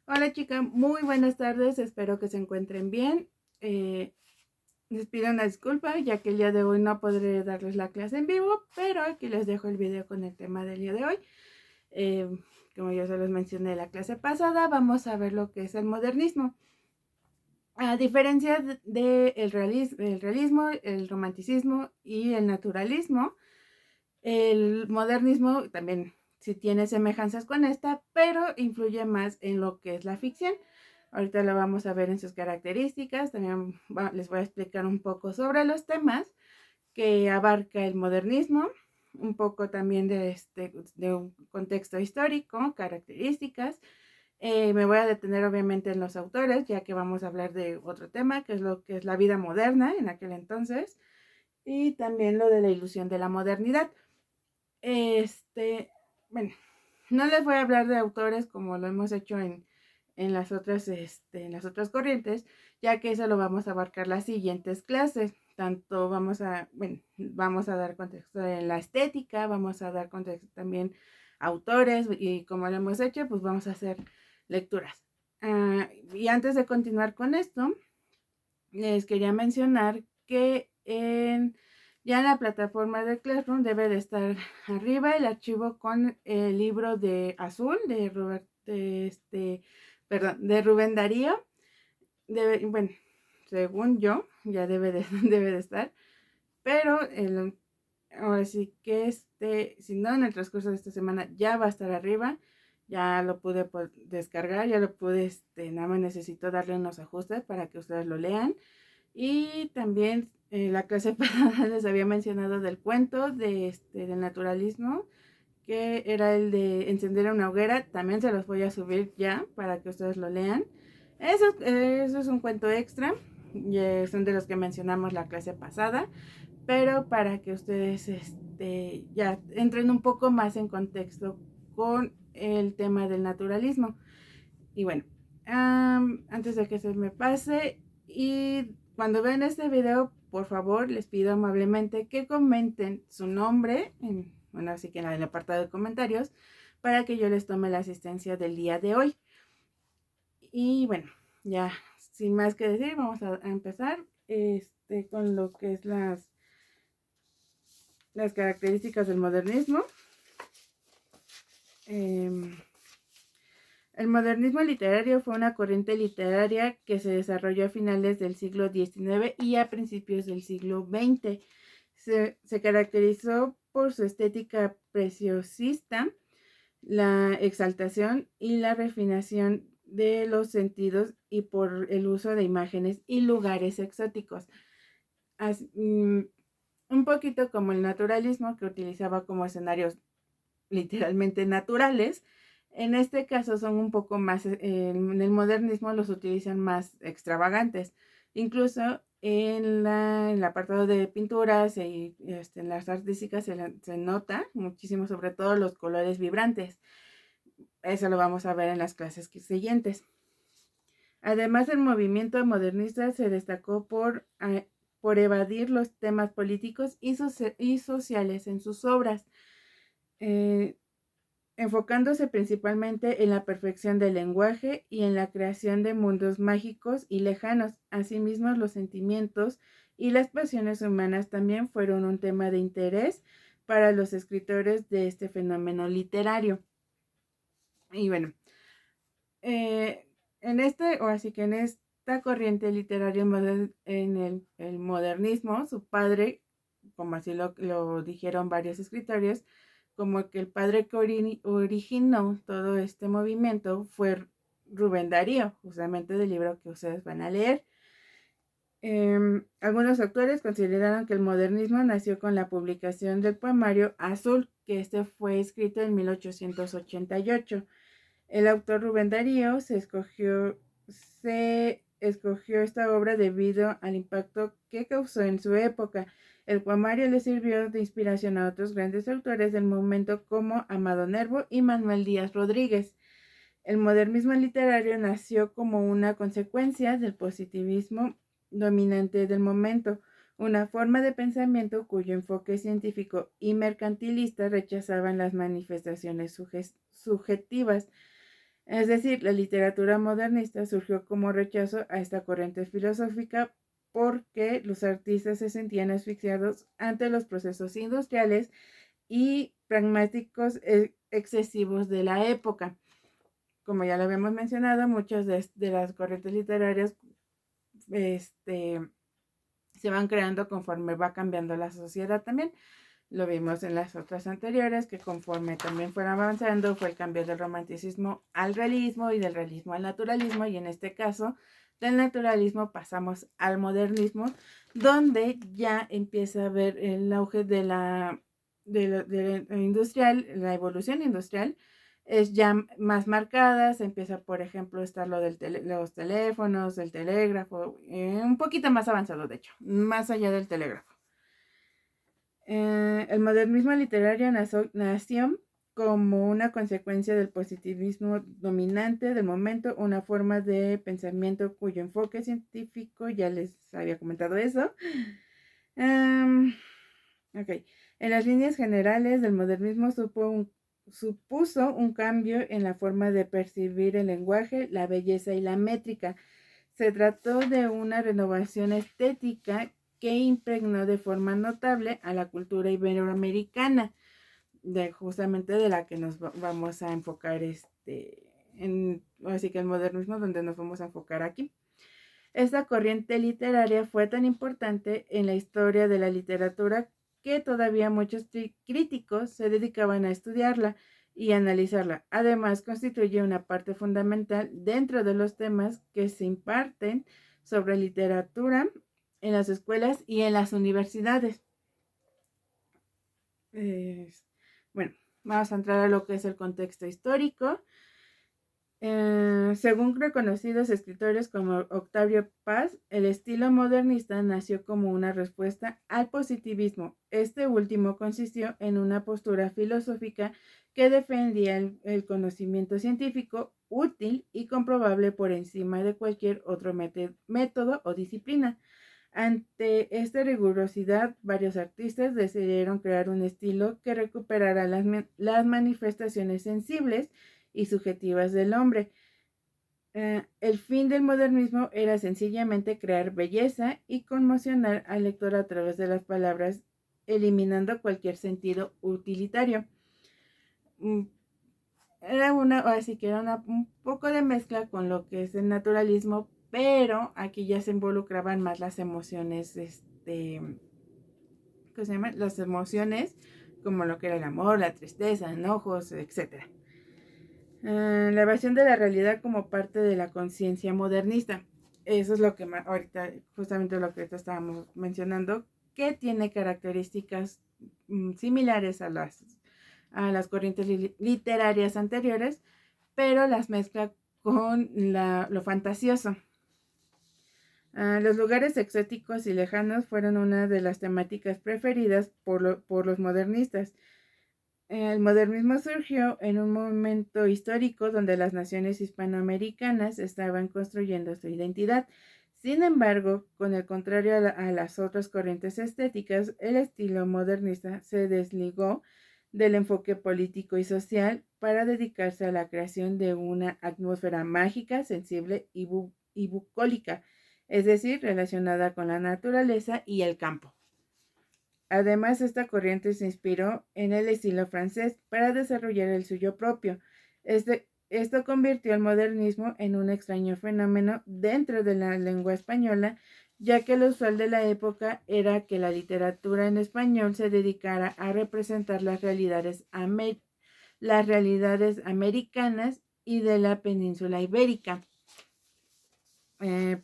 Hola chica, muy buenas tardes, espero que se encuentren bien. Les pido una disculpa ya que el día de hoy no podré darles la clase en vivo, pero aquí les dejo el video con el tema del día de hoy. Eh, Como ya se los mencioné la clase pasada, vamos a ver lo que es el modernismo. A diferencia de el realismo, el romanticismo y el naturalismo, el modernismo también sí tiene semejanzas con esta, pero influye más en lo que es la ficción. Ahorita lo vamos a ver en sus características. También les voy a explicar un poco sobre los temas que abarca el modernismo, un poco también de un contexto histórico, características. Me voy a detener obviamente en los autores, ya que vamos a hablar de otro tema, que es lo que es la vida moderna en aquel entonces, y también lo de la ilusión de la modernidad. Este, bueno, no les voy a hablar de autores como lo hemos hecho en las otras corrientes, ya que eso lo vamos a abarcar las siguientes clases. Tanto vamos a dar contexto en la estética, vamos a dar contexto también a autores y como lo hemos hecho, pues vamos a hacer lecturas. Y antes de continuar con esto, les quería mencionar que ya en la plataforma de Classroom debe de estar arriba el archivo con el libro de Azul de de Rubén Darío. Bueno, según yo, ya debe de, debe de estar, pero ahora sí que si no, en el transcurso de esta semana ya va a estar arriba. Ya lo pude descargar, ya lo pude, nada más necesito darle unos ajustes para que ustedes lo lean. Y también la clase pasada les había mencionado del cuento del naturalismo, que era el de encender una hoguera. También se los voy a subir ya para que ustedes lo lean. Eso es un cuento extra. Son de los que mencionamos la clase pasada, pero para que ustedes ya entren un poco más en contexto con el tema del naturalismo. Y bueno, antes de que se me pase, y cuando vean este video, por favor, les pido amablemente que comenten su nombre, bueno, así que en el apartado de comentarios, para que yo les tome la asistencia del día de hoy. Y bueno, ya sin más que decir, vamos a empezar con lo que es las características del modernismo. Eh, El modernismo literario fue una corriente literaria que se desarrolló a finales del siglo XIX y a principios del siglo XX. Se caracterizó por su estética preciosista, la exaltación y la refinación de los sentidos y por el uso de imágenes y lugares exóticos. As, mm, un poquito como el naturalismo, que utilizaba como escenarios literalmente naturales. En este caso son un poco más, en el modernismo los utilizan más extravagantes. Incluso en el apartado de pinturas y en las artísticas se nota muchísimo, sobre todo los colores vibrantes. Eso lo vamos a ver en las clases siguientes. Además, el movimiento modernista se destacó por evadir los temas políticos y sociales en sus obras. Eh, Enfocándose principalmente en la perfección del lenguaje y en la creación de mundos mágicos y lejanos. Asimismo, los sentimientos y las pasiones humanas también fueron un tema de interés para los escritores de este fenómeno literario. Y bueno, o así que en esta corriente literaria en el modernismo, su padre, como así lo dijeron varios escritores, como que el padre que originó todo este movimiento fue Rubén Darío, justamente del libro que ustedes van a leer. Algunos autores consideraron que el modernismo nació con la publicación del poemario Azul, que este fue escrito en 1888. El autor Rubén Darío se escogió esta obra debido al impacto que causó en su época. El poemario le sirvió de inspiración a otros grandes autores del momento como Amado Nervo y Manuel Díaz Rodríguez. El modernismo literario nació como una consecuencia del positivismo dominante del momento, una forma de pensamiento cuyo enfoque científico y mercantilista rechazaban las manifestaciones subjetivas. Es decir, la literatura modernista surgió como rechazo a esta corriente filosófica porque los artistas se sentían asfixiados ante los procesos industriales y pragmáticos excesivos de la época. Como ya lo habíamos mencionado, muchas de las corrientes literarias se van creando conforme va cambiando la sociedad también. Lo vimos en las otras anteriores, que conforme también fueron avanzando fue el cambio del romanticismo al realismo y del realismo al naturalismo, y en este caso del naturalismo pasamos al modernismo, donde ya empieza a haber el auge de la industrial, la evolución industrial es ya más marcada. Se empieza, por ejemplo, estar lo de los teléfonos, el telégrafo, un poquito más avanzado, de hecho, más allá del telégrafo. El modernismo literario nació como una consecuencia del positivismo dominante del momento, una forma de pensamiento cuyo enfoque científico, ya les había comentado eso. Ok. En las líneas generales, el modernismo supuso un cambio en la forma de percibir el lenguaje, la belleza y la métrica. Se trató de una renovación estética que impregnó de forma notable a la cultura iberoamericana, justamente de la que nos vamos a enfocar así que el modernismo, donde nos vamos a enfocar aquí. Esta corriente literaria fue tan importante en la historia de la literatura que todavía muchos críticos se dedicaban a estudiarla y analizarla. Además, constituye una parte fundamental dentro de los temas que se imparten sobre literatura en las escuelas y en las universidades. Bueno, vamos a entrar a lo que es el contexto histórico. Según reconocidos escritores como Octavio Paz, el estilo modernista nació como una respuesta al positivismo. Este último consistió en una postura filosófica que defendía el conocimiento científico útil y comprobable por encima de cualquier otro método o disciplina. Ante esta rigurosidad, varios artistas decidieron crear un estilo que recuperara las manifestaciones sensibles y subjetivas del hombre. El fin del modernismo era sencillamente crear belleza y conmocionar al lector a través de las palabras, eliminando cualquier sentido utilitario. Era un poco de mezcla con lo que es el naturalismo, pero aquí ya se involucraban más las emociones, ¿cómo se llama? Las emociones, como lo que era el amor, la tristeza, enojos, etcétera. La evasión de la realidad como parte de la conciencia modernista. Eso es lo que ahorita, justamente lo que ahorita estábamos mencionando, que tiene características similares a las corrientes literarias anteriores, pero las mezcla con lo fantasioso. Los lugares exóticos y lejanos fueron una de las temáticas preferidas por los modernistas. El modernismo surgió en un momento histórico donde las naciones hispanoamericanas estaban construyendo su identidad. Sin embargo, con el contrario a las otras corrientes estéticas, el estilo modernista se desligó del enfoque político y social para dedicarse a la creación de una atmósfera mágica, sensible y bucólica, es decir, relacionada con la naturaleza y el campo. Además, esta corriente se inspiró en el estilo francés para desarrollar el suyo propio. Esto convirtió el modernismo en un extraño fenómeno dentro de la lengua española, ya que lo usual de la época era que la literatura en español se dedicara a representar las realidades americanas y de la península ibérica.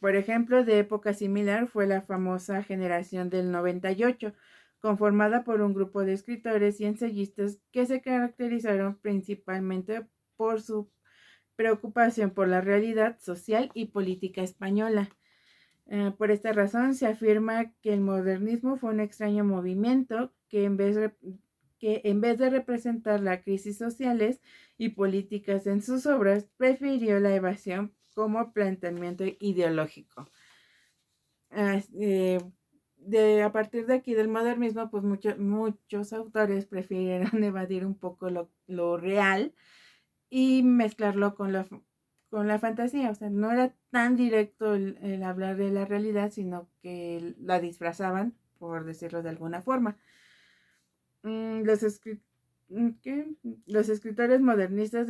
Por ejemplo, de época similar fue la famosa generación del 98, conformada por un grupo de escritores y ensayistas que se caracterizaron principalmente por su preocupación por la realidad social y política española. Por esta razón se afirma que el modernismo fue un extraño movimiento que en vez de representar las crisis sociales y políticas en sus obras, prefirió la evasión como planteamiento ideológico. A partir de aquí del modernismo, pues muchos autores prefirieron evadir un poco lo real y mezclarlo con la fantasía. O sea, no era tan directo el hablar de la realidad, sino que la disfrazaban, por decirlo de alguna forma. Mm, los, escri- ¿qué? Los escritores modernistas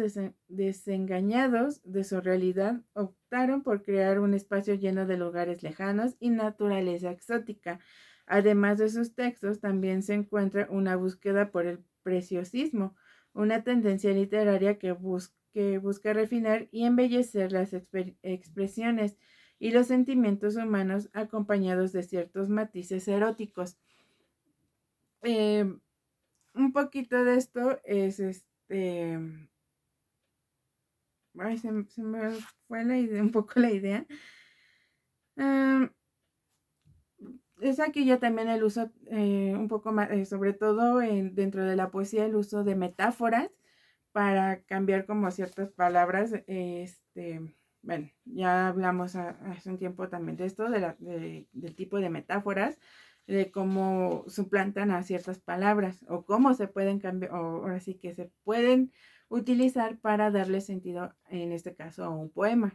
desengañados de su realidad optaron por crear un espacio lleno de lugares lejanos y naturaleza exótica. Además de sus textos, también se encuentra una búsqueda por el preciosismo, una tendencia literaria que busca refinar y embellecer las expresiones y los sentimientos humanos acompañados de ciertos matices eróticos. Eh, un poquito de esto es ay, se me fue la idea, un poco la idea. Ah, es aquí ya también el uso, un poco más, sobre todo dentro de la poesía, el uso de metáforas para cambiar como ciertas palabras. Bueno, ya hablamos hace un tiempo también de esto, del tipo de metáforas, de cómo suplantan a ciertas palabras o cómo se pueden cambiar, o ahora sí que se pueden utilizar para darle sentido, en este caso, a un poema.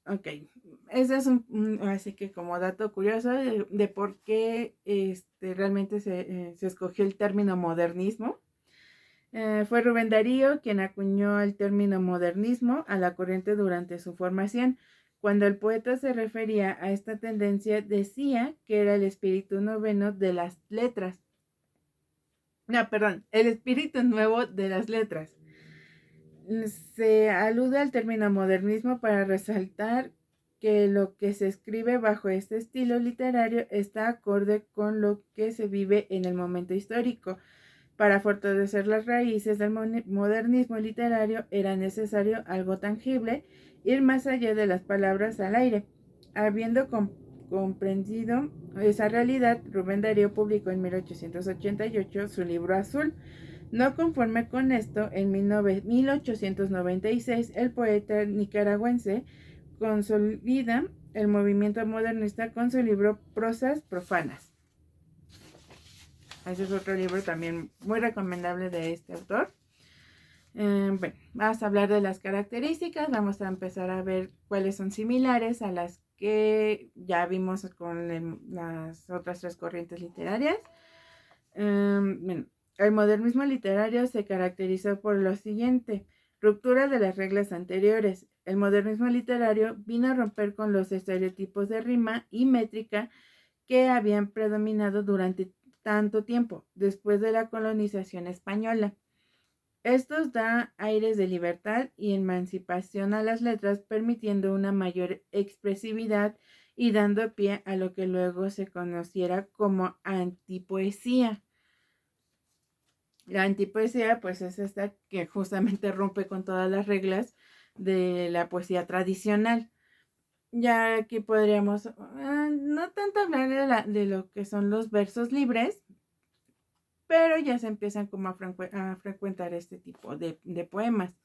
Ok, ese es así que como dato curioso de por qué realmente se escogió el término modernismo. Fue Rubén Darío quien acuñó el término modernismo a la corriente durante su formación. Cuando el poeta se refería a esta tendencia, decía que era el espíritu noveno de las letras. No, perdón, el espíritu nuevo de las letras. Se alude al término modernismo para resaltar que lo que se escribe bajo este estilo literario está acorde con lo que se vive en el momento histórico. Para fortalecer las raíces del modernismo literario era necesario algo tangible, ir más allá de las palabras al aire. Habiendo comprendido esa realidad, Rubén Darío publicó en 1888 su libro Azul. No conforme con esto, en 1896 el poeta nicaragüense consolida el movimiento modernista con su libro Prosas Profanas. Ese es otro libro también muy recomendable de este autor. Bueno, vamos a hablar de las características. Vamos a empezar a ver cuáles son similares a las que ya vimos con las otras tres corrientes literarias. Bueno, el modernismo literario se caracterizó por lo siguiente: ruptura de las reglas anteriores. El modernismo literario vino a romper con los estereotipos de rima y métrica que habían predominado durante tanto tiempo después de la colonización española. Estos da aires de libertad y emancipación a las letras, permitiendo una mayor expresividad y dando pie a lo que luego se conociera como antipoesía. La antipoesía, pues, es esta que justamente rompe con todas las reglas de la poesía tradicional. Ya aquí podríamos no tanto hablar de lo que son los versos libres, pero ya se empiezan como a frecuentar este tipo de poemas.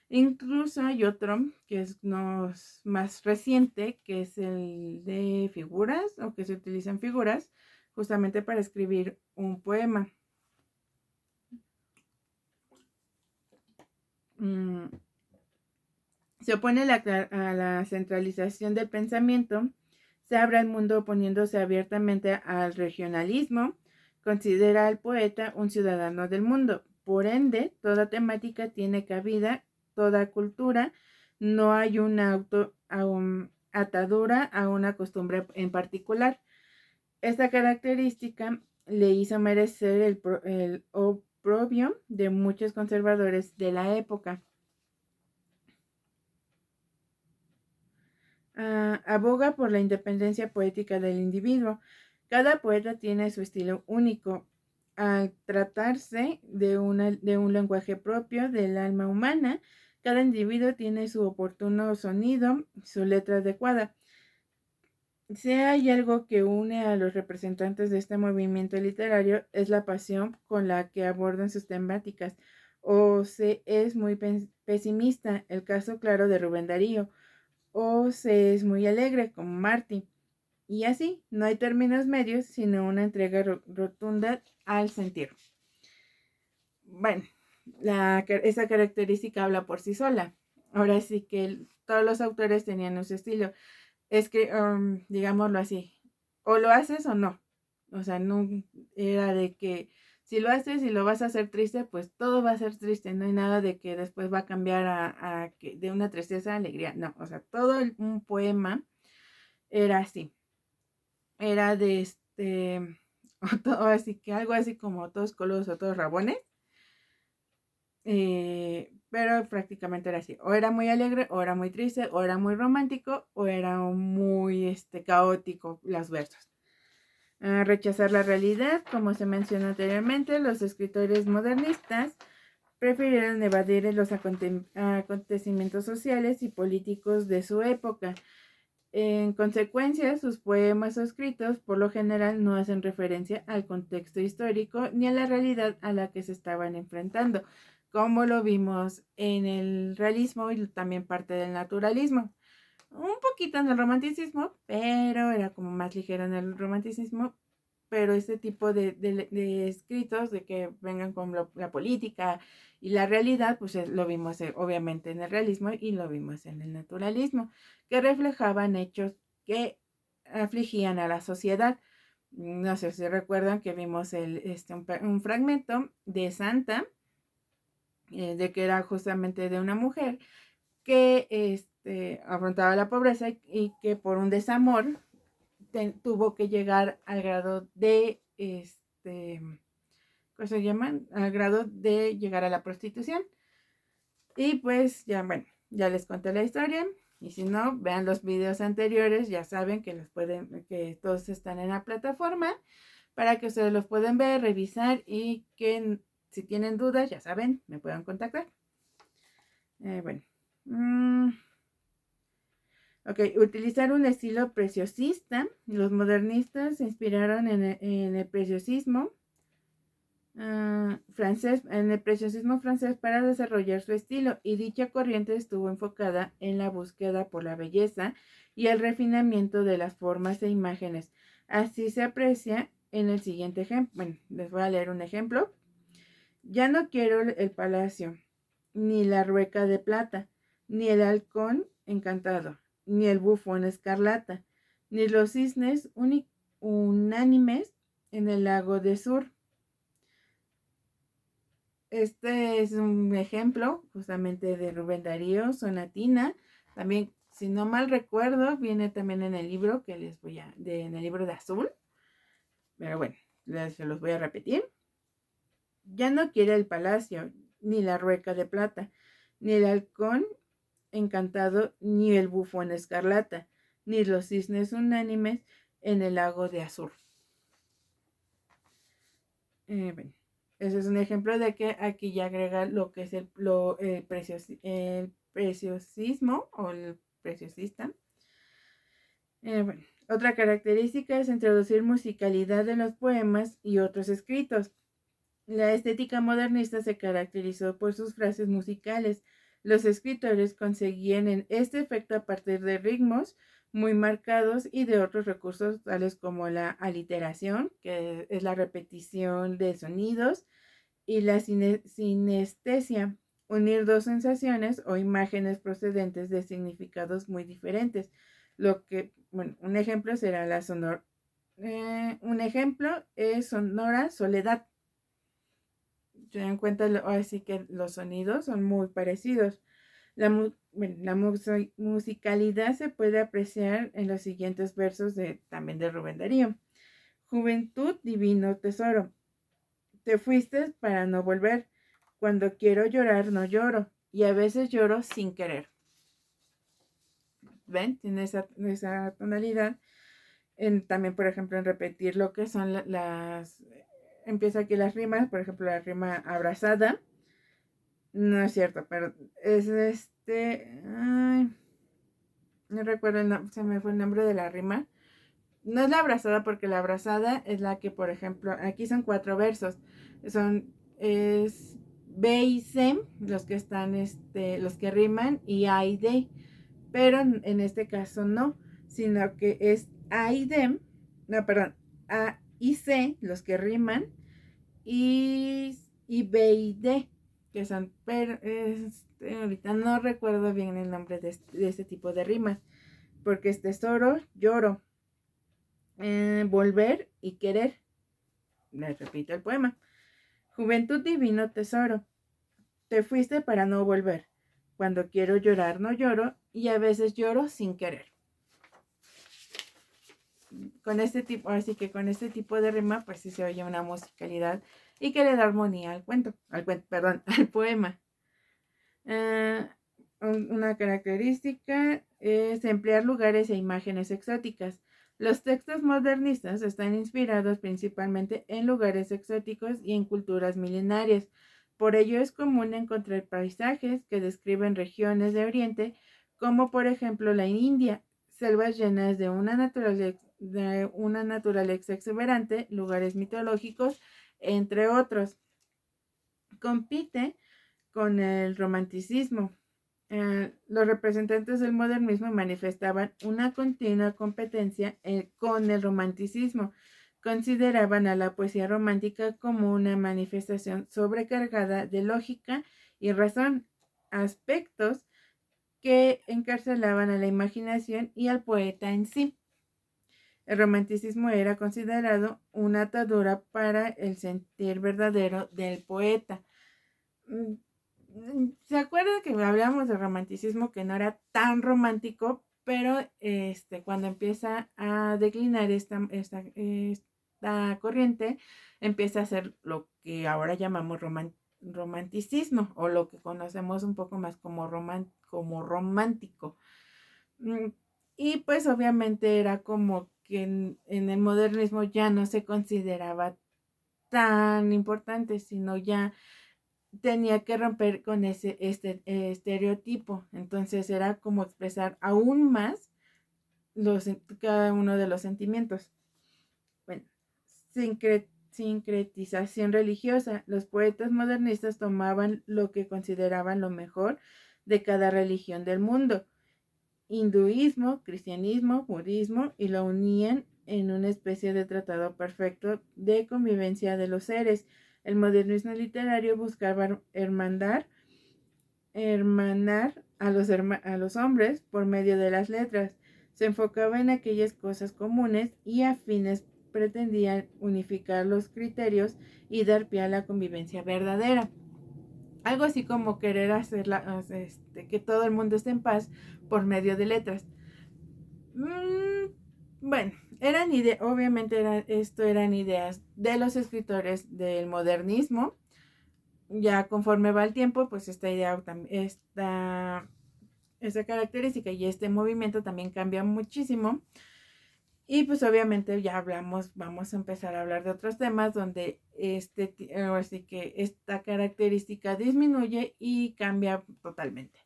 Incluso hay otro que es más reciente, que es el de figuras, o que se utilizan figuras justamente para escribir un poema. Se opone a la centralización del pensamiento, se abre al mundo oponiéndose abiertamente al regionalismo, considera al poeta un ciudadano del mundo. Por ende, toda temática tiene cabida, toda cultura, no hay una atadura a una costumbre en particular. Esta característica le hizo merecer el oprobio de muchos conservadores de la época. Aboga por la independencia poética del individuo. Cada poeta tiene su estilo único. Al tratarse de un lenguaje propio del alma humana, cada individuo tiene su oportuno sonido, su letra adecuada. Si hay algo que une a los representantes de este movimiento literario, es la pasión con la que abordan sus temáticas. O se es muy pesimista, el caso claro de Rubén Darío, o se es muy alegre, como Marty. Y así, no hay términos medios, sino una entrega rotunda al sentir. Bueno, esa característica habla por sí sola. Ahora sí que todos los autores tenían su estilo. Es que, digámoslo así, o lo haces o no. O sea, no era de que si lo haces y lo vas a hacer triste, pues todo va a ser triste. No hay nada de que después va a cambiar de una tristeza a alegría. No, o sea, un poema era así. Era de todo así que algo así como todos coludos o todos rabones. Pero prácticamente era así. O era muy alegre, o era muy triste, o era muy romántico, o era muy caótico los versos. Rechazar la realidad, como se mencionó anteriormente, los escritores modernistas prefirieron evadir los acontecimientos sociales y políticos de su época. En consecuencia, sus poemas o escritos por lo general no hacen referencia al contexto histórico ni a la realidad a la que se estaban enfrentando, como lo vimos en el realismo y también parte del naturalismo. Un poquito en el romanticismo, pero era como más ligero en el romanticismo, pero este tipo de escritos de que vengan con la política y la realidad, pues lo vimos obviamente en el realismo y lo vimos en el naturalismo, que reflejaban hechos que afligían a la sociedad. No sé si recuerdan que vimos un fragmento de Santa, de que era justamente de una mujer que afrontaba la pobreza y que por un desamor tuvo que llegar al grado de, ¿cómo se llaman? Al grado de llegar a la prostitución. Y pues ya, bueno, ya les conté la historia. Y si no, vean los videos anteriores, ya saben que todos están en la plataforma para que ustedes los puedan ver, revisar y que si tienen dudas, ya saben, me puedan contactar. Bueno. Ok, utilizar un estilo preciosista. Los modernistas se inspiraron en el preciosismo francés para desarrollar su estilo, y dicha corriente estuvo enfocada en la búsqueda por la belleza y el refinamiento de las formas e imágenes. Así se aprecia en el siguiente ejemplo. Bueno, les voy a leer un ejemplo. Ya no quiero el palacio, ni la rueca de plata, ni el halcón encantado, ni el bufón escarlata, ni los cisnes unánimes en el lago de Sur. Este es un ejemplo justamente de Rubén Darío, Sonatina. También, si no mal recuerdo, viene también en el libro que en el libro de Azul. Pero bueno, se los voy a repetir. Ya no quiere el palacio, ni la rueca de plata, ni el halcón encantado, ni el bufón escarlata, ni los cisnes unánimes en el lago de Azur. Bueno, ese es un ejemplo de que aquí ya agrega lo que es el preciosismo o el preciosista. Bueno, otra característica es introducir musicalidad en los poemas y otros escritos. La estética modernista se caracterizó por sus frases musicales. Los escritores conseguían en este efecto a partir de ritmos muy marcados y de otros recursos tales como la aliteración, que es la repetición de sonidos, y la sinestesia, unir dos sensaciones o imágenes procedentes de significados muy diferentes. Un ejemplo será la sonora. Un ejemplo es sonora soledad. Se dan cuenta, así que los sonidos son muy parecidos. La musicalidad se puede apreciar en los siguientes versos también de Rubén Darío. Juventud, divino tesoro. Te fuiste para no volver. Cuando quiero llorar, no lloro. Y a veces lloro sin querer. ¿Ven? Tiene esa tonalidad. También, por ejemplo, en repetir lo que son empieza aquí las rimas. Por ejemplo, la rima abrazada. No es cierto, pero es ay, no recuerdo, se me fue el nombre de la rima. No es la abrazada, porque la abrazada es la que, por ejemplo, aquí son 4 versos. Es B y C, los que están, los que riman, y A y D. Pero en este caso no, sino que es A y D, no, perdón, A y C, los que riman, y B y D. que son, pero ahorita no recuerdo bien el nombre de este tipo de rimas, porque es tesoro, lloro, volver y querer. Les repito el poema. Juventud divino tesoro, te fuiste para no volver. Cuando quiero llorar no lloro y a veces lloro sin querer. Con este tipo, así que con este tipo de rima, pues sí se oye una musicalidad y que le da armonía perdón, al poema. Una característica es emplear lugares e imágenes exóticas. Los textos modernistas están inspirados principalmente en lugares exóticos y en culturas milenarias. Por ello es común encontrar paisajes que describen regiones de Oriente, como por ejemplo la India, selvas llenas de una naturaleza exuberante, lugares mitológicos, entre otros. Compite con el romanticismo. Los representantes del modernismo manifestaban una continua competencia con el romanticismo. Consideraban a la poesía romántica como una manifestación sobrecargada de lógica y razón, aspectos que encarcelaban a la imaginación y al poeta en sí. El romanticismo era considerado una atadura para el sentir verdadero del poeta. ¿Se acuerdan que hablamos de romanticismo que no era tan romántico, pero cuando empieza a declinar esta corriente, empieza a ser lo que ahora llamamos romanticismo o lo que conocemos un poco más como romántico? Y pues obviamente era como que en el modernismo ya no se consideraba tan importante, sino ya tenía que romper con este estereotipo. Entonces era como expresar aún más cada uno de los sentimientos. Bueno, sincretización religiosa. Los poetas modernistas tomaban lo que consideraban lo mejor de cada religión del mundo, hinduismo, cristianismo, budismo, y lo unían en una especie de tratado perfecto de convivencia de los seres. El modernismo literario buscaba hermanar a los hombres por medio de las letras. Se enfocaba en aquellas cosas comunes y afines, pretendían unificar los criterios y dar pie a la convivencia verdadera. Algo así como querer que todo el mundo esté en paz por medio de letras. Bueno, obviamente eran ideas de los escritores del modernismo. Ya conforme va el tiempo, pues esta característica y este movimiento también cambia muchísimo. Y pues obviamente vamos a empezar a hablar de otros temas donde así que esta característica disminuye y cambia totalmente.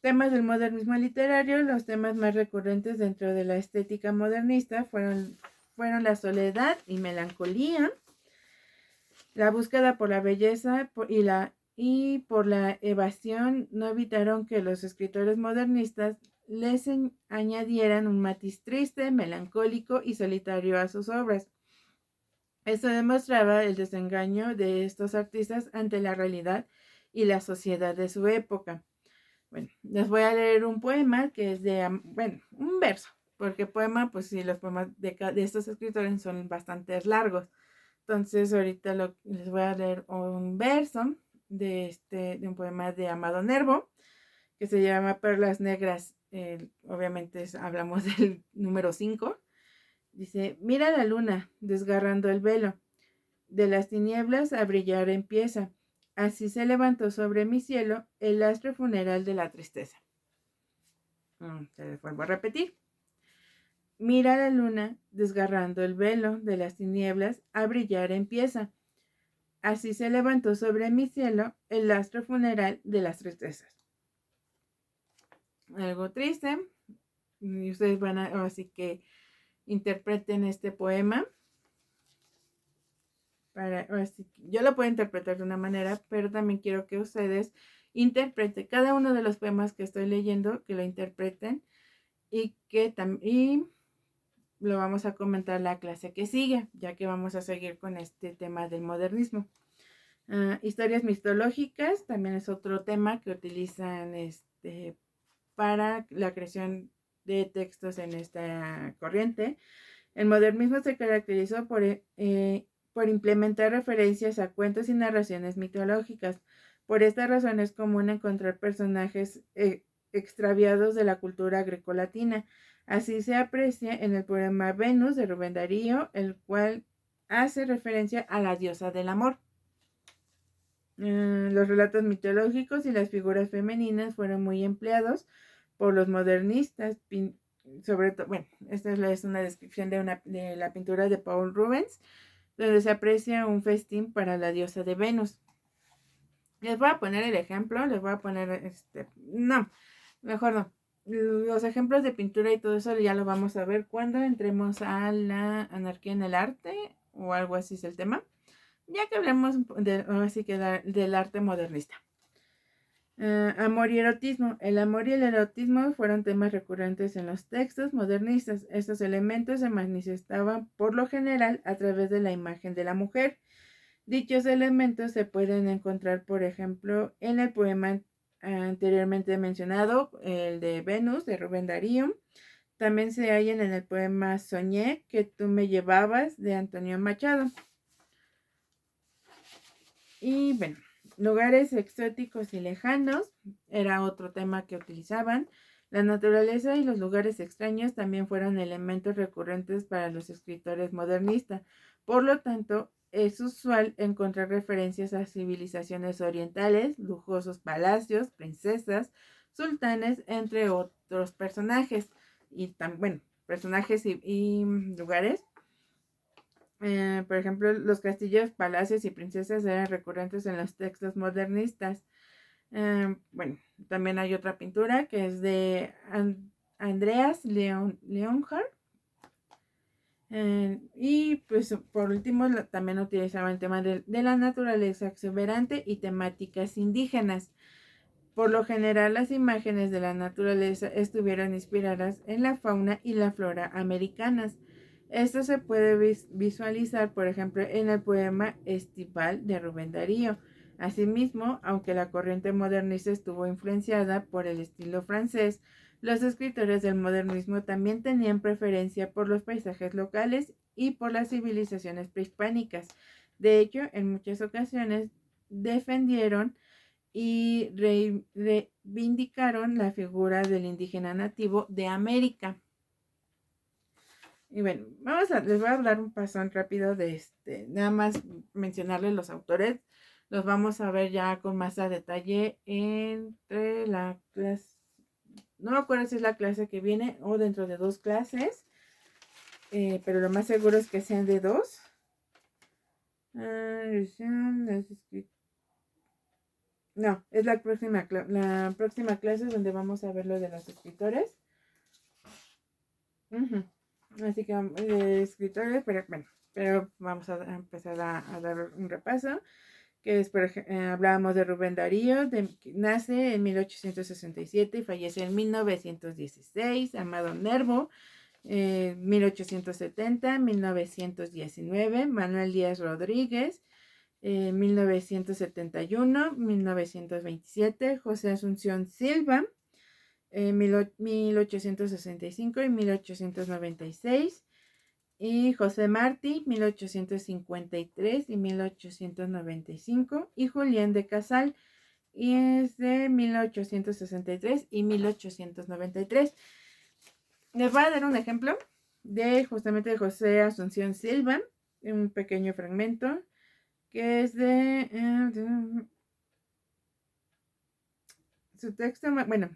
Temas del modernismo literario. Los temas más recurrentes dentro de la estética modernista fueron la soledad y melancolía, la búsqueda por la belleza y por la evasión. No evitaron que los escritores modernistas les añadieran un matiz triste, melancólico y solitario a sus obras. Esto demostraba el desengaño de estos artistas ante la realidad y la sociedad de su época. Bueno, les voy a leer un poema que es un verso, porque poema, pues sí, los poemas de estos escritores son bastante largos. Entonces ahorita les voy a leer un verso de un poema de Amado Nervo, que se llama Perlas Negras. Obviamente hablamos del número 5. Dice: mira la luna desgarrando el velo, de las tinieblas a brillar empieza. Así se levantó sobre mi cielo el astro funeral de la tristeza. Se les vuelvo a repetir. Mira la luna desgarrando el velo, de las tinieblas a brillar empieza. Así se levantó sobre mi cielo el astro funeral de las tristezas. Algo triste. Y ustedes así que interpreten este poema. Yo lo puedo interpretar de una manera, pero también quiero que ustedes interpreten cada uno de los poemas que estoy leyendo, que lo interpreten y lo vamos a comentar la clase que sigue, ya que vamos a seguir con este tema del modernismo. Historias mitológicas también es otro tema que utilizan para la creación de textos en esta corriente. El modernismo se caracterizó por implementar referencias a cuentos y narraciones mitológicas. Por esta razón es común encontrar personajes extraviados de la cultura grecolatina. Así se aprecia en el poema Venus de Rubén Darío, el cual hace referencia a la diosa del amor. Los relatos mitológicos y las figuras femeninas fueron muy empleados por los modernistas, sobre todo, bueno, esta es una descripción de la pintura de Paul Rubens, donde se aprecia un festín para la diosa de Venus. Les voy a poner el ejemplo, les voy a poner, no, mejor no. Los ejemplos de pintura y todo eso ya lo vamos a ver cuando entremos a la anarquía en el arte, o algo así es el tema, ya que hablemos así que del arte modernista. Amor y erotismo. El amor y el erotismo fueron temas recurrentes en los textos modernistas. Estos elementos se manifestaban por lo general a través de la imagen de la mujer. Dichos elementos se pueden encontrar, por ejemplo, en el poema anteriormente mencionado, el de Venus, de Rubén Darío. También se hallan en el poema Soñé que tú me llevabas, de Antonio Machado. Y bueno, lugares exóticos y lejanos era otro tema que utilizaban. La naturaleza y los lugares extraños también fueron elementos recurrentes para los escritores modernistas. Por lo tanto, es usual encontrar referencias a civilizaciones orientales, lujosos palacios, princesas, sultanes, entre otros personajes. Y bueno, personajes y lugares. Por ejemplo, los castillos, palacios y princesas eran recurrentes en los textos modernistas. Bueno, también hay otra pintura que es de Andreas Leonhardt. Y pues por último también utilizaban el tema de la naturaleza exuberante y temáticas indígenas. Por lo general, las imágenes de la naturaleza estuvieron inspiradas en la fauna y la flora americanas. Esto se puede visualizar, por ejemplo, en el poema Estival de Rubén Darío. Asimismo, aunque la corriente modernista estuvo influenciada por el estilo francés, los escritores del modernismo también tenían preferencia por los paisajes locales y por las civilizaciones prehispánicas. De hecho, en muchas ocasiones defendieron y reivindicaron la figura del indígena nativo de América. Y bueno, les voy a dar un pasón rápido de nada más mencionarles los autores. Los vamos a ver ya con más a detalle entre la clase, no me acuerdo si es la clase que viene o dentro de 2 clases, pero lo más seguro es que sean de 2. No, es la próxima clase donde vamos a ver lo de los escritores. Así que escritores, pero vamos a empezar a dar un repaso. Que es, hablábamos de Rubén Darío, nace en 1867 y fallece en 1916. Amado Nervo, 1870, 1919. Manuel Díaz Rodríguez, 1971, 1927. José Asunción Silva, 1865 y 1896. Y José Martí, 1853 y 1895. Y Julián de Casal, y es de 1863 y 1893. Les voy a dar un ejemplo de justamente de José Asunción Silva, un pequeño fragmento que es de su texto, bueno,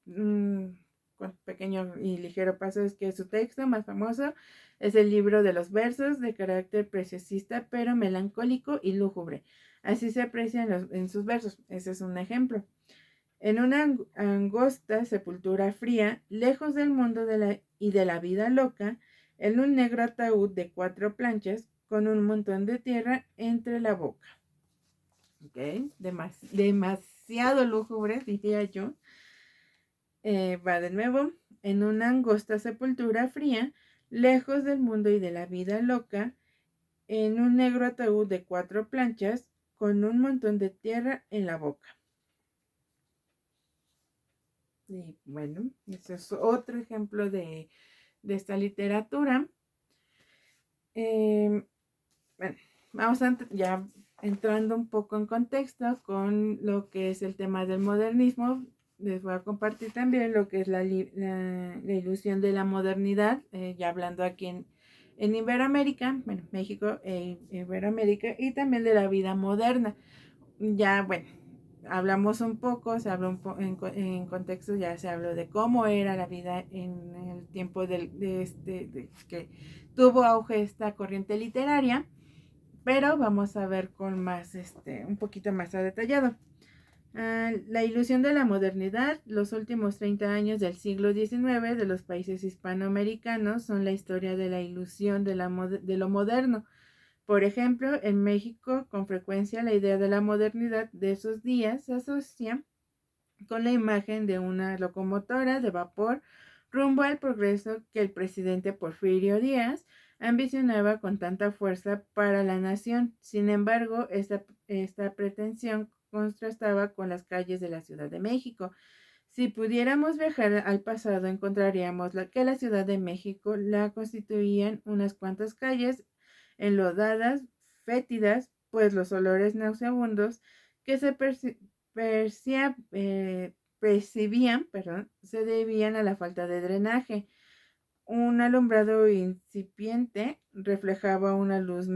con pequeño y ligero paso, es que su texto más famoso es el libro de los versos, de carácter preciosista, pero melancólico y lúgubre. Así se aprecian en sus versos. Ese es un ejemplo. En una angosta sepultura fría, lejos del mundo y de la vida loca, en un negro ataúd de 4 planchas, con un montón de tierra entre la boca. ¿Ok? Demasiado lúgubre, diría yo. Va de nuevo. En una angosta sepultura fría, lejos del mundo y de la vida loca, en un negro ataúd de 4 planchas, con un montón de tierra en la boca. Y bueno, ese es otro ejemplo de esta literatura. Bueno, vamos ya entrando un poco en contexto con lo que es el tema del modernismo. Les voy a compartir también lo que es la ilusión de la modernidad, ya hablando aquí en Iberoamérica, bueno, México e Iberoamérica, y también de la vida moderna. Ya, bueno, hablamos un poco, se habló en contexto, ya se habló de cómo era la vida en el tiempo de que tuvo auge esta corriente literaria, pero vamos a ver con más, un poquito más a detallado. La ilusión de la modernidad. Los últimos 30 años del siglo XIX de los países hispanoamericanos son la historia de la ilusión de lo moderno. Por ejemplo, en México, con frecuencia la idea de la modernidad de esos días se asocia con la imagen de una locomotora de vapor rumbo al progreso que el presidente Porfirio Díaz ambicionaba con tanta fuerza para la nación. Sin embargo, esta pretensión contrastaba con las calles de la Ciudad de México. Si pudiéramos viajar al pasado, encontraríamos que la Ciudad de México la constituían unas cuantas calles enlodadas, fétidas, pues los olores nauseabundos que se percibían, se debían a la falta de drenaje. Un alumbrado incipiente reflejaba una luz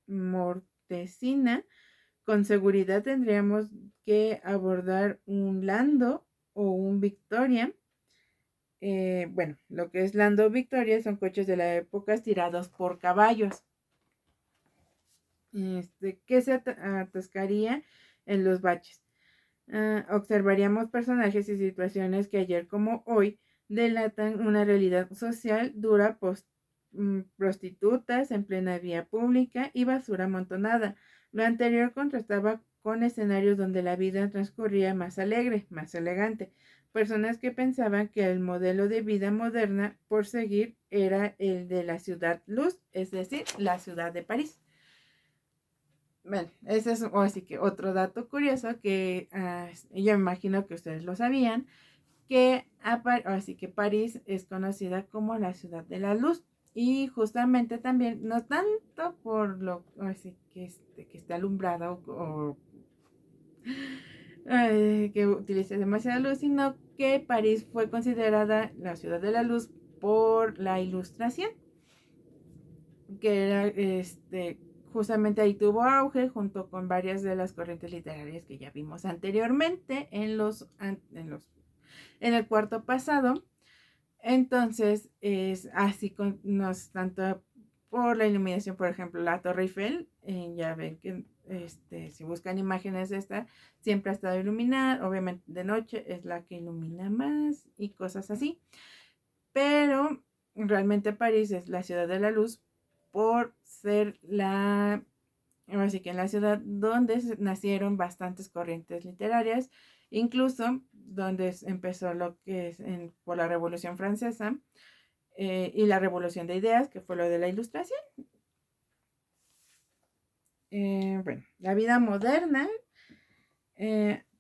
mortecina. Con seguridad tendríamos que abordar un Lando o un Victoria. Bueno, lo que es Lando Victoria son coches de la época tirados por caballos. Que se atascaría en los baches. Observaríamos personajes y situaciones que ayer como hoy delatan una realidad social dura, prostitutas en plena vía pública y basura amontonada. Lo anterior contrastaba con escenarios donde la vida transcurría más alegre, más elegante. Personas que pensaban que el modelo de vida moderna por seguir era el de la ciudad luz, es decir, la ciudad de París. Bueno, ese es así que otro dato curioso que yo me imagino que ustedes lo sabían, que así que París es conocida como la ciudad de la luz, y justamente también no tanto por lo así que esté alumbrada o que utilice demasiada luz, sino que París fue considerada la ciudad de la luz por la Ilustración, que era justamente ahí tuvo auge junto con varias de las corrientes literarias que ya vimos anteriormente en el cuarto pasado. Entonces es así tanto por la iluminación, por ejemplo, la Torre Eiffel, ya ven que si buscan imágenes de esta, siempre ha estado iluminada, obviamente de noche es la que ilumina más y cosas así, pero realmente París es la ciudad de la luz por ser así que en la ciudad donde nacieron bastantes corrientes literarias, incluso donde empezó lo que es por la Revolución Francesa y la Revolución de Ideas, que fue lo de la Ilustración. Bueno, la vida moderna.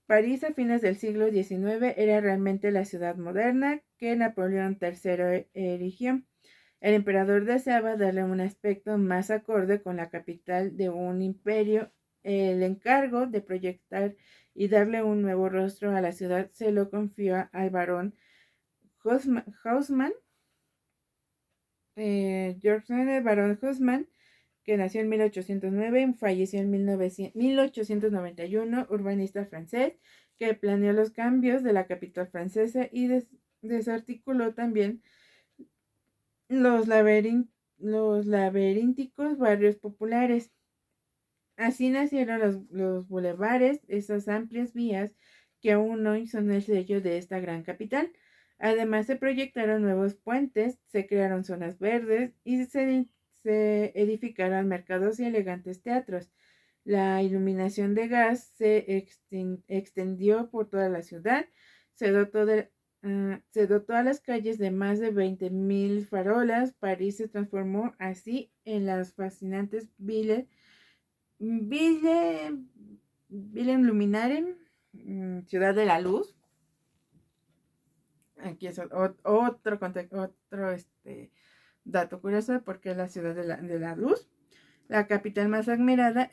París a fines del siglo XIX era realmente la ciudad moderna que Napoleón III erigió. El emperador deseaba darle un aspecto más acorde con la capital de un imperio. El encargo de proyectar y darle un nuevo rostro a la ciudad se lo confió al barón Haussmann, George Barón Haussmann, que nació en 1809 y falleció en 1891, urbanista francés, que planeó los cambios de la capital francesa y desarticuló también los laberínticos barrios populares. Así nacieron los bulevares, esas amplias vías que aún hoy son el sello de esta gran capital. Además se proyectaron nuevos puentes, se crearon zonas verdes y se edificaron mercados y elegantes teatros. La iluminación de gas se extendió por toda la ciudad, se dotó a las calles de más de 20.000 farolas. París se transformó así en las fascinantes ville Willem Luminare, Ciudad de la Luz. Aquí es otro dato curioso, porque es la ciudad de la luz, la capital más admirada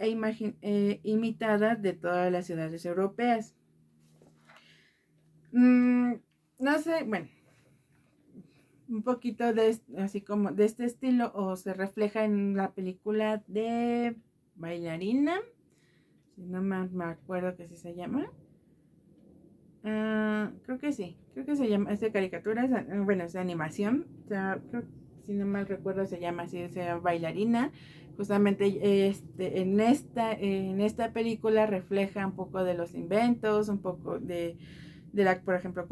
imitada de todas las ciudades europeas. No sé, bueno, un poquito así como de este estilo, o se refleja en la película de Bailarina, si no me acuerdo que así se llama. Creo que sí, creo que se llama, es de caricatura, bueno, es de animación, o sea, creo, si no mal recuerdo se llama así, se llama Bailarina. Justamente en esta película refleja un poco de los inventos, un poco por ejemplo,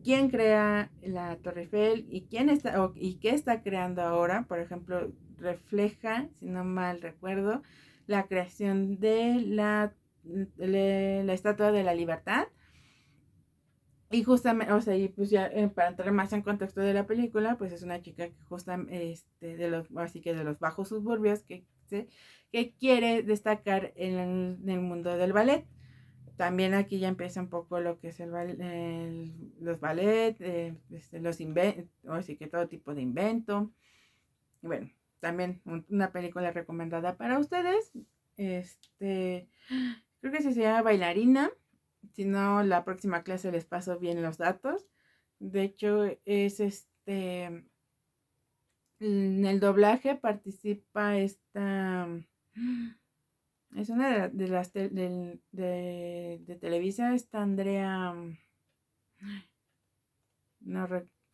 quién crea la Torre Eiffel y y qué está creando ahora. Por ejemplo, refleja, si no mal recuerdo, la creación de la Estatua de la Libertad. Y justamente, o sea, y pues ya para entrar más en contexto de la película, pues es una chica que justamente así que de los bajos suburbios, que quiere destacar en el mundo del ballet. También aquí ya empieza un poco lo que es los ballet, los inventos, así que todo tipo de invento. Y bueno, también una película recomendada para ustedes. Creo que se llama Bailarina. Si no, la próxima clase les paso bien los datos. De hecho, en el doblaje participa es una de las de Televisa, está Andrea, no,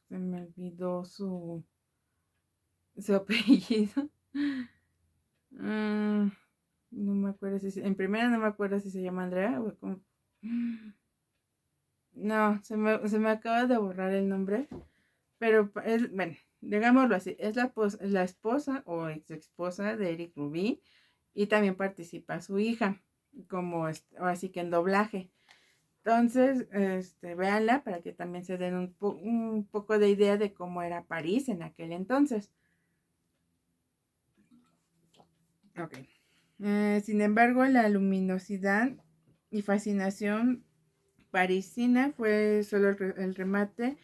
se me olvidó su apellido. No me acuerdo en primera no me acuerdo si se llama Andrea o como, no, se me acaba de borrar el nombre, pero bueno, digámoslo así, es la esposa o ex esposa de Eric Rubin, y también participa su hija, así que en doblaje. Entonces, véanla para que también se den un poco de idea de cómo era París en aquel entonces. Ok. Sin embargo, la luminosidad y fascinación parisina fue solo el remate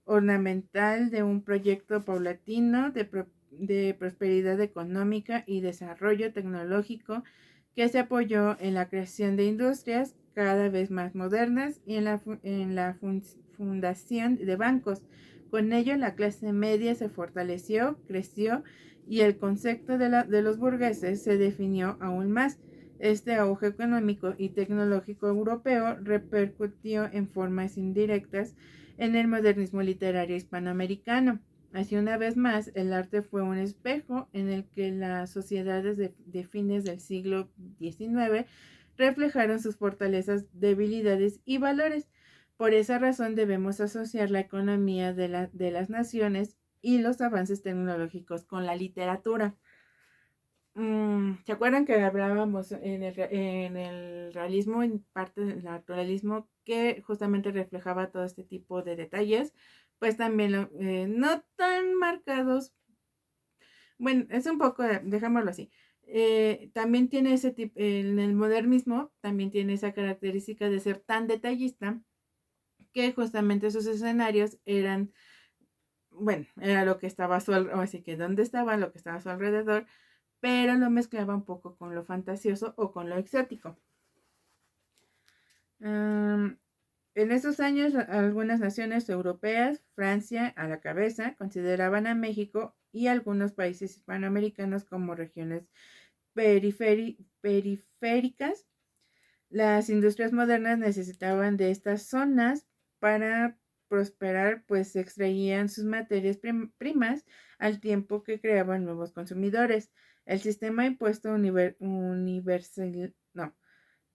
ornamental de un proyecto paulatino de prosperidad económica y desarrollo tecnológico que se apoyó en la creación de industrias cada vez más modernas y en la fundación de bancos. Con ello, la clase media se fortaleció, creció, y el concepto de los burgueses se definió aún más. Este auge económico y tecnológico europeo repercutió en formas indirectas en el modernismo literario hispanoamericano. Así, una vez más, el arte fue un espejo en el que las sociedades de fines del siglo XIX reflejaron sus fortalezas, debilidades y valores. Por esa razón debemos asociar la economía de las naciones y los avances tecnológicos con la literatura. ¿Se acuerdan que hablábamos en el realismo, en parte del naturalismo, que justamente reflejaba todo este tipo de detalles? Pues también no tan marcados. Bueno, es un poco, dejémoslo así. También tiene ese tipo, en el modernismo, también tiene esa característica de ser tan detallista, que justamente sus escenarios eran, bueno, era lo que estaba a su alrededor, así que dónde estaba, lo que estaba a su alrededor, pero lo mezclaba un poco con lo fantasioso o con lo exótico. En esos años, algunas naciones europeas, Francia a la cabeza, consideraban a México y algunos países hispanoamericanos como regiones periféricas. Las industrias modernas necesitaban de estas zonas para prosperar, pues se extraían sus materias primas al tiempo que creaban nuevos consumidores. El sistema impuesto universal, no,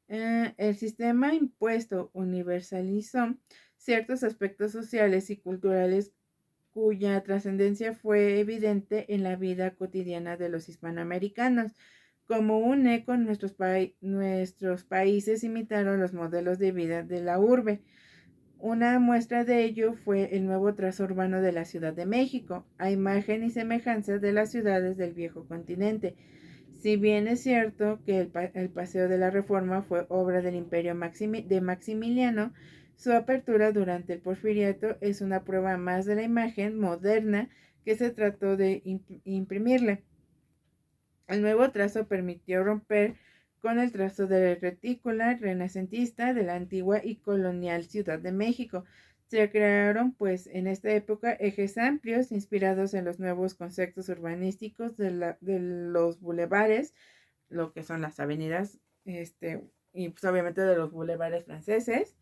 el sistema impuesto universalizó ciertos aspectos sociales y culturales cuya trascendencia fue evidente en la vida cotidiana de los hispanoamericanos. Como un eco, nuestros países imitaron los modelos de vida de la urbe. Una muestra de ello fue el nuevo trazo urbano de la Ciudad de México, a imagen y semejanza de las ciudades del viejo continente. Si bien es cierto que el Paseo de la Reforma fue obra del imperio de Maximiliano, su apertura durante el Porfiriato es una prueba más de la imagen moderna que se trató de imprimirle. El nuevo trazo permitió romper con el trazo de retícula renacentista de la antigua y colonial Ciudad de México. Se crearon, pues, en esta época ejes amplios inspirados en los nuevos conceptos urbanísticos de los bulevares, lo que son las avenidas, y pues obviamente de los bulevares franceses.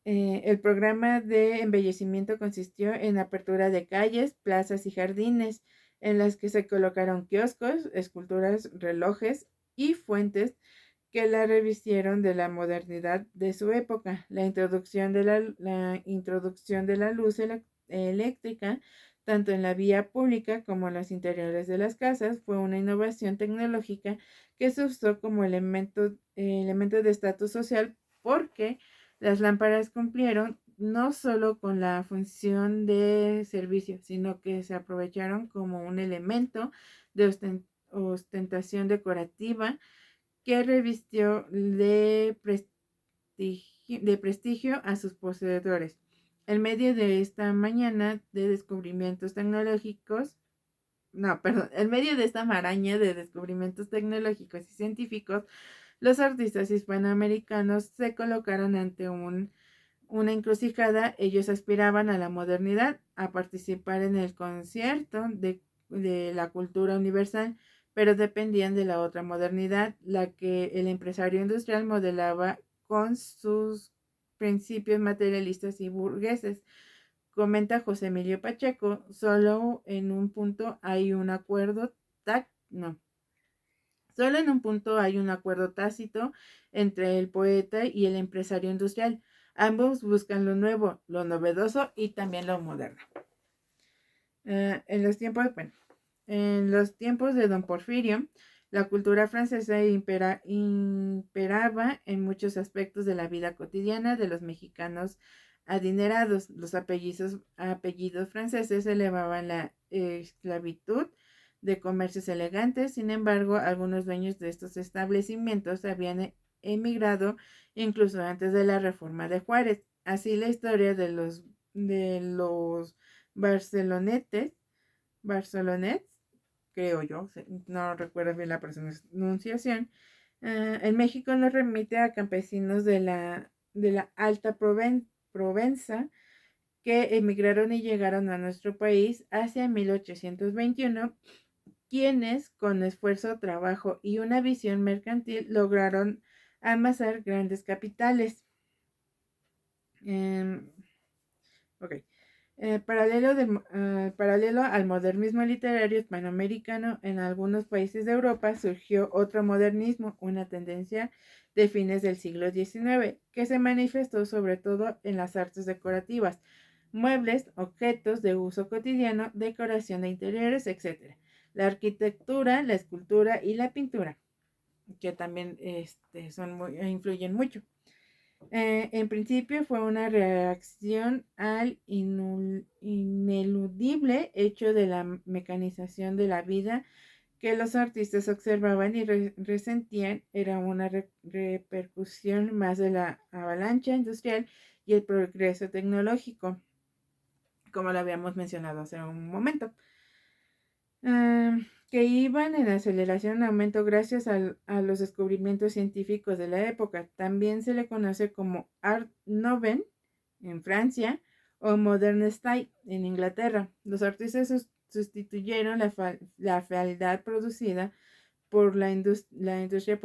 El programa de embellecimiento consistió en apertura de calles, plazas y jardines, en las que se colocaron kioscos, esculturas, relojes y fuentes que la revistieron de la modernidad de su época. La introducción de la luz eléctrica, tanto en la vía pública como en los interiores de las casas, fue una innovación tecnológica que se usó como elemento de estatus social porque las lámparas cumplieron no solo con la función de servicio, sino que se aprovecharon como un elemento de ostentación decorativa que revistió de prestigio a sus poseedores. En medio de esta mañana de descubrimientos tecnológicos, no, perdón, en medio de esta maraña de descubrimientos tecnológicos y científicos, los artistas hispanoamericanos se colocaron ante una encrucijada. Ellos aspiraban a la modernidad, a participar en el concierto de la cultura universal, pero dependían de la otra modernidad, la que el empresario industrial modelaba con sus principios materialistas y burgueses. Comenta José Emilio Pacheco, solo en un punto hay un acuerdo no. Solo en un punto hay un acuerdo tácito entre el poeta y el empresario industrial. Ambos buscan lo nuevo, lo novedoso y también lo moderno. En los tiempos de Don Porfirio, la cultura francesa imperaba en muchos aspectos de la vida cotidiana de los mexicanos adinerados. Los apellidos franceses elevaban la esclavitud de comercios elegantes. Sin embargo, algunos dueños de estos establecimientos habían emigrado incluso antes de la reforma de Juárez. Así la historia de los Barcelonets, creo yo, no recuerdo bien la pronunciación. En México nos remite a campesinos de la Alta Provenza que emigraron y llegaron a nuestro país hacia 1821, quienes con esfuerzo, trabajo y una visión mercantil lograron amasar grandes capitales. Ok. Paralelo al modernismo literario hispanoamericano, en algunos países de Europa surgió otro modernismo, una tendencia de fines del siglo XIX, que se manifestó sobre todo en las artes decorativas, muebles, objetos de uso cotidiano, decoración de interiores, etc. La arquitectura, la escultura y la pintura, que también influyen mucho. En principio fue una reacción al ineludible hecho de la mecanización de la vida que los artistas observaban y resentían. Era una repercusión más de la avalancha industrial y el progreso tecnológico, como lo habíamos mencionado hace un momento. Que iban en aceleración aumento gracias a los descubrimientos científicos de la época. También se le conoce como Art Nouveau en Francia o Modern Style en Inglaterra. Los artistas sustituyeron la fealdad producida por la industria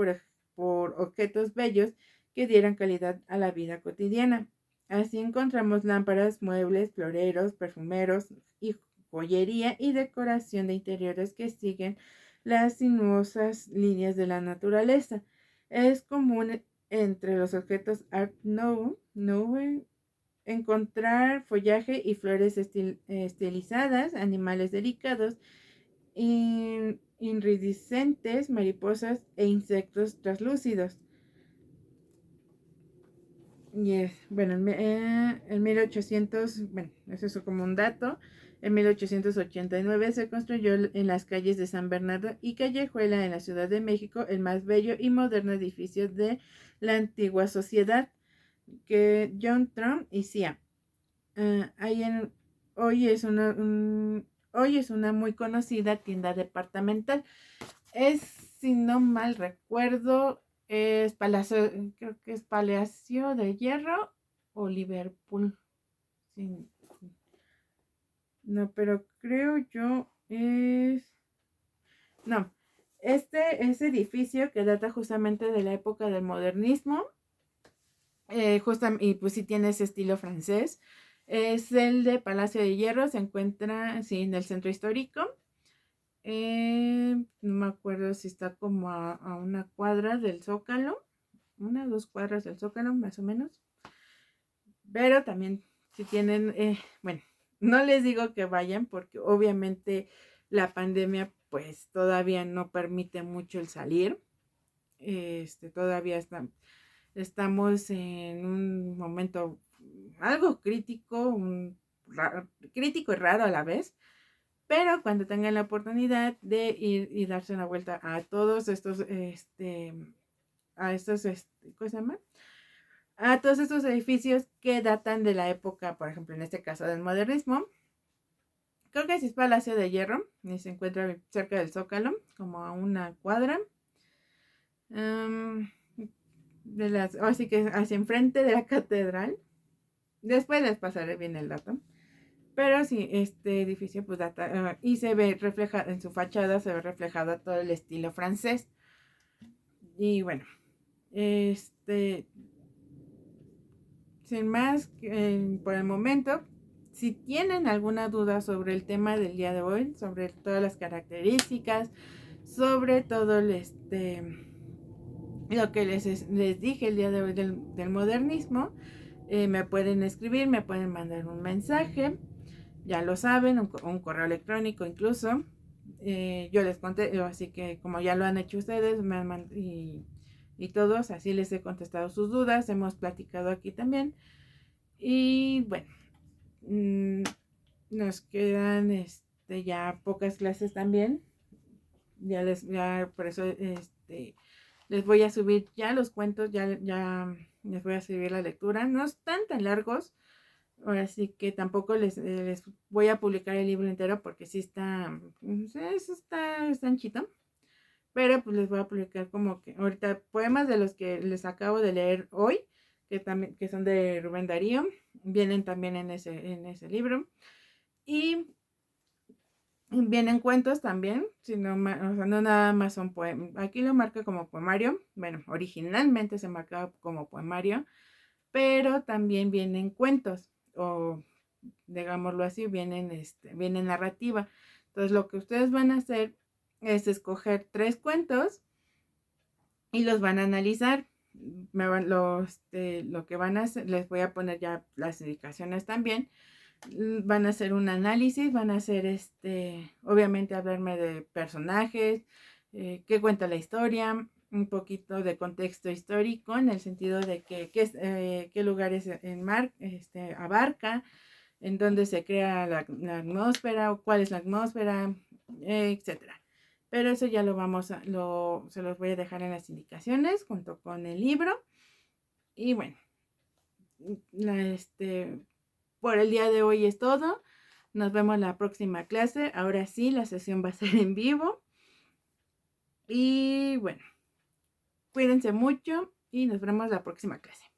por objetos bellos que dieran calidad a la vida cotidiana. Así encontramos lámparas, muebles, floreros, perfumeros y joyería y decoración de interiores que siguen las sinuosas líneas de la naturaleza. Es común entre los objetos Art Nouveau encontrar follaje y flores estilizadas, animales delicados, iridiscentes, mariposas e insectos translúcidos. Y bueno, en 1800, bueno, eso es como un dato. En 1889 se construyó en las calles de San Bernardo y Callejuela en la Ciudad de México el más bello y moderno edificio de la antigua sociedad, que John Trump y CIA. Ahí hoy es hoy es una muy conocida tienda departamental. Es, si no mal recuerdo, es Palacio, creo que es Palacio de Hierro o Liverpool. Sí, no, pero creo yo es... No, este es edificio que data justamente de la época del modernismo, y pues sí tiene ese estilo francés. Es el de Palacio de Hierro, se encuentra, sí, en el centro histórico. No me acuerdo si está como a una cuadra del Zócalo, una o dos cuadras del Zócalo, más o menos. Pero también, si tienen, bueno, no les digo que vayan porque obviamente la pandemia pues todavía no permite mucho el salir. Todavía estamos en un momento algo crítico, crítico y raro a la vez. Pero cuando tengan la oportunidad de ir y darse una vuelta a todos estos, ¿cómo se llama? A todos estos edificios que datan de la época, por ejemplo, en este caso del modernismo. Creo que es Palacio de Hierro y se encuentra cerca del Zócalo, como a una cuadra. Um, Así que hacia enfrente de la catedral. Después les pasaré bien el dato. Pero sí, este edificio pues data, y se ve reflejado en su fachada, se ve reflejado todo el estilo francés. Y bueno, este, sin más, por el momento, si tienen alguna duda sobre el tema del día de hoy, sobre todas las características, sobre todo lo que les dije el día de hoy del modernismo, me pueden escribir, me pueden mandar un mensaje, ya lo saben, un correo electrónico incluso. Yo les conté, así que como ya lo han hecho ustedes y todos, así les he contestado sus dudas, hemos platicado aquí también. Y bueno, mmm, nos quedan ya pocas clases también. Ya por eso les voy a subir ya los cuentos, ya les voy a subir la lectura. No están tan largos, ahora sí que tampoco les voy a publicar el libro entero porque sí está anchito. Pero pues les voy a publicar como que ahorita poemas de los que les acabo de leer hoy, que son de Rubén Darío, vienen también en ese libro. Y vienen cuentos también, sino, o sea, no nada más son poemas. Aquí lo marca como poemario. Bueno, originalmente se marcaba como poemario, pero también vienen cuentos, o digámoslo así, viene narrativa. Entonces, lo que ustedes van a hacer es escoger 3 cuentos y los van a analizar. Lo que van a hacer, les voy a poner ya las indicaciones también. Van a hacer un análisis, van a hacer obviamente hablarme de personajes, qué cuenta la historia, un poquito de contexto histórico en el sentido de qué lugares abarca, en dónde se crea la atmósfera o cuál es la atmósfera, etcétera. Pero eso ya se los voy a dejar en las indicaciones junto con el libro. Y bueno, la, por el día de hoy es todo. Nos vemos la próxima clase. Ahora sí, la sesión va a ser en vivo. Y bueno, cuídense mucho y nos vemos la próxima clase.